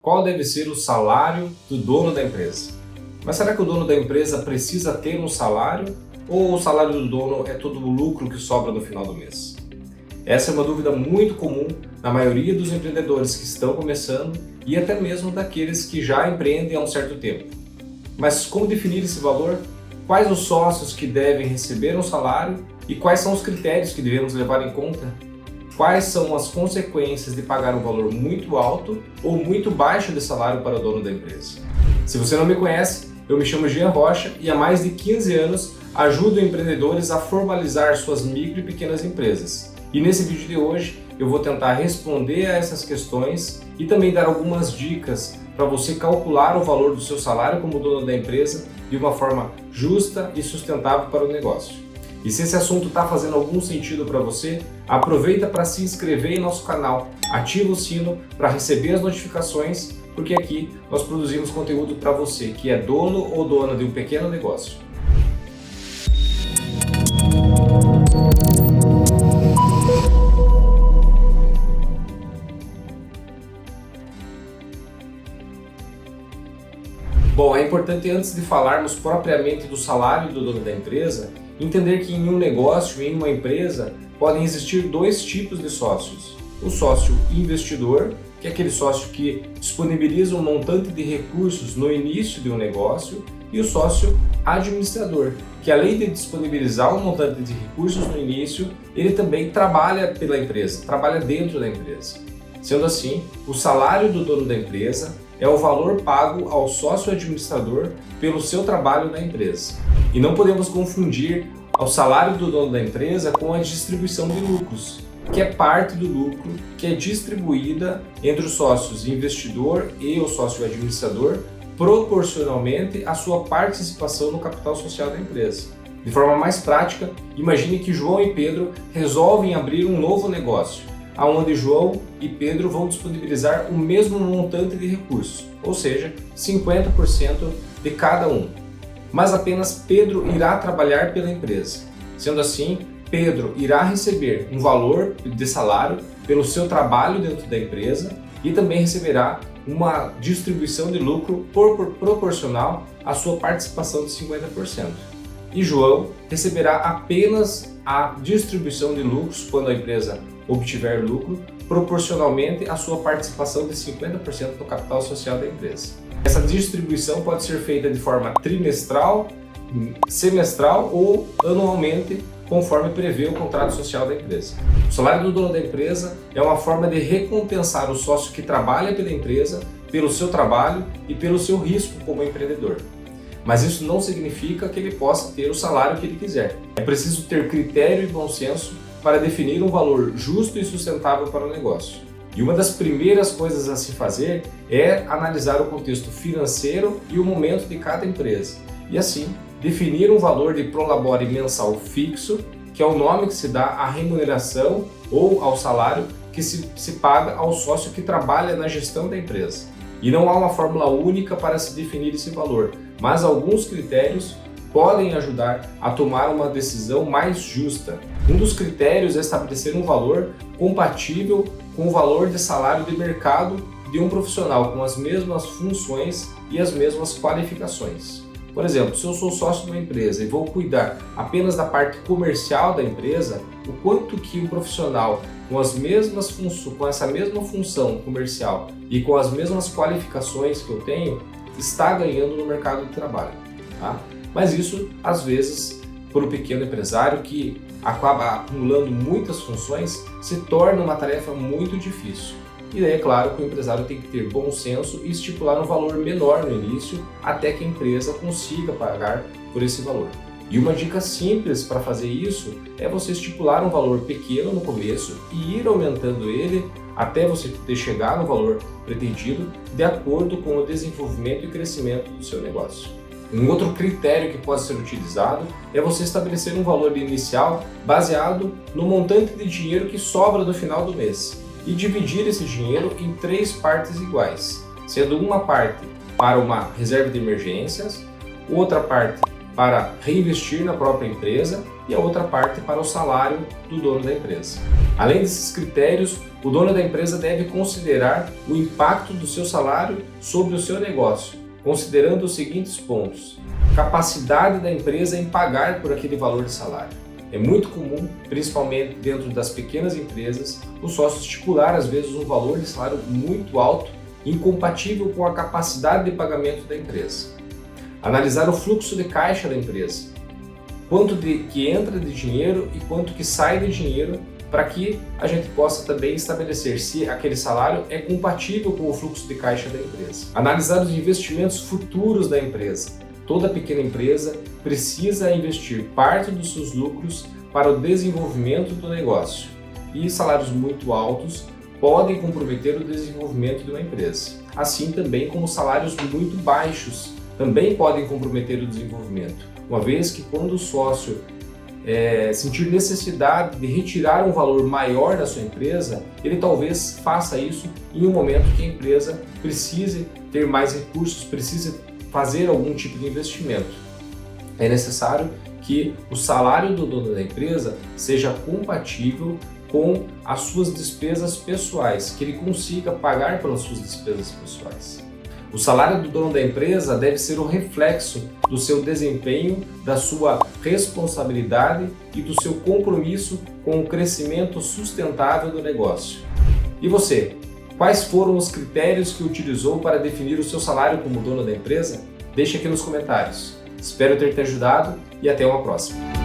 Qual deve ser o salário do dono da empresa? Mas será que o dono da empresa precisa ter um salário ou o salário do dono é todo o lucro que sobra no final do mês? Essa é uma dúvida muito comum na maioria dos empreendedores que estão começando e até mesmo daqueles que já empreendem há um certo tempo. Mas como definir esse valor? Quais os sócios que devem receber um salário e quais são os critérios que devemos levar em conta? Quais são as consequências de pagar um valor muito alto ou muito baixo de salário para o dono da empresa? Se você não me conhece, eu me chamo Jean Rocha e há mais de 15 anos ajudo empreendedores a formalizar suas micro e pequenas empresas. E nesse vídeo de hoje eu vou tentar responder a essas questões e também dar algumas dicas para você calcular o valor do seu salário como dono da empresa de uma forma justa e sustentável para o negócio. E se esse assunto está fazendo algum sentido para você, aproveita para se inscrever em nosso canal, ativa o sino para receber as notificações, porque aqui nós produzimos conteúdo para você que é dono ou dona de um pequeno negócio. Bom, é importante antes de falarmos propriamente do salário do dono da empresa, entender que em um negócio, em uma empresa, podem existir dois tipos de sócios. O sócio investidor, que é aquele sócio que disponibiliza um montante de recursos no início de um negócio, e o sócio administrador, que além de disponibilizar um montante de recursos no início, ele também trabalha pela empresa, trabalha dentro da empresa. Sendo assim, o salário do dono da empresa é o valor pago ao sócio administrador pelo seu trabalho na empresa. E não podemos confundir o salário do dono da empresa com a distribuição de lucros, que é parte do lucro que é distribuída entre os sócios investidor e o sócio administrador proporcionalmente à sua participação no capital social da empresa. De forma mais prática, imagine que João e Pedro resolvem abrir um novo negócio, onde João e Pedro vão disponibilizar o mesmo montante de recursos, ou seja, 50% de cada um. Mas apenas Pedro irá trabalhar pela empresa. Sendo assim, Pedro irá receber um valor de salário pelo seu trabalho dentro da empresa e também receberá uma distribuição de lucro proporcional à sua participação de 50%. E João receberá apenas a distribuição de lucros quando a empresa obtiver lucro, proporcionalmente à sua participação de 50% no capital social da empresa. Essa distribuição pode ser feita de forma trimestral, semestral ou anualmente, conforme prevê o contrato social da empresa. O salário do dono da empresa é uma forma de recompensar o sócio que trabalha pela empresa pelo seu trabalho e pelo seu risco como empreendedor. Mas isso não significa que ele possa ter o salário que ele quiser. É preciso ter critério e bom senso para definir um valor justo e sustentável para o negócio. E uma das primeiras coisas a se fazer é analisar o contexto financeiro e o momento de cada empresa. E assim, definir um valor de prolabore mensal fixo, que é o nome que se dá à remuneração ou ao salário que se paga ao sócio que trabalha na gestão da empresa. E não há uma fórmula única para se definir esse valor, mas alguns critérios podem ajudar a tomar uma decisão mais justa. Um dos critérios é estabelecer um valor compatível com o valor de salário de mercado de um profissional com as mesmas funções e as mesmas qualificações. Por exemplo, se eu sou sócio de uma empresa e vou cuidar apenas da parte comercial da empresa, o quanto que um profissional com essa mesma função comercial e com as mesmas qualificações que eu tenho está ganhando no mercado de trabalho, tá? Mas isso, às vezes, para o pequeno empresário que acaba acumulando muitas funções, se torna uma tarefa muito difícil. E daí é claro que o empresário tem que ter bom senso e estipular um valor menor no início até que a empresa consiga pagar por esse valor. E uma dica simples para fazer isso é você estipular um valor pequeno no começo e ir aumentando ele até você chegar no valor pretendido de acordo com o desenvolvimento e crescimento do seu negócio. Um outro critério que pode ser utilizado é você estabelecer um valor inicial baseado no montante de dinheiro que sobra no final do mês e dividir esse dinheiro em 3 partes iguais, sendo uma parte para uma reserva de emergências, outra parte para reinvestir na própria empresa e a outra parte para o salário do dono da empresa. Além desses critérios, o dono da empresa deve considerar o impacto do seu salário sobre o seu negócio, considerando os seguintes pontos: capacidade da empresa em pagar por aquele valor de salário. É muito comum, principalmente dentro das pequenas empresas, o sócio estipular às vezes um valor de salário muito alto, incompatível com a capacidade de pagamento da empresa. Analisar o fluxo de caixa da empresa, quanto que entra de dinheiro e quanto que sai de dinheiro, para que a gente possa também estabelecer se aquele salário é compatível com o fluxo de caixa da empresa. Analisar os investimentos futuros da empresa. Toda pequena empresa precisa investir parte dos seus lucros para o desenvolvimento do negócio, e salários muito altos podem comprometer o desenvolvimento de uma empresa. Assim também como salários muito baixos também podem comprometer o desenvolvimento, uma vez que quando o sócio sentir necessidade de retirar um valor maior da sua empresa, ele talvez faça isso em um momento que a empresa precise ter mais recursos, precise fazer algum tipo de investimento. É necessário que o salário do dono da empresa seja compatível com as suas despesas pessoais, que ele consiga pagar pelas suas despesas pessoais. O salário do dono da empresa deve ser o reflexo do seu desempenho, da sua responsabilidade e do seu compromisso com o crescimento sustentável do negócio. E você? Quais foram os critérios que utilizou para definir o seu salário como dono da empresa? Deixe aqui nos comentários. Espero ter te ajudado e até uma próxima.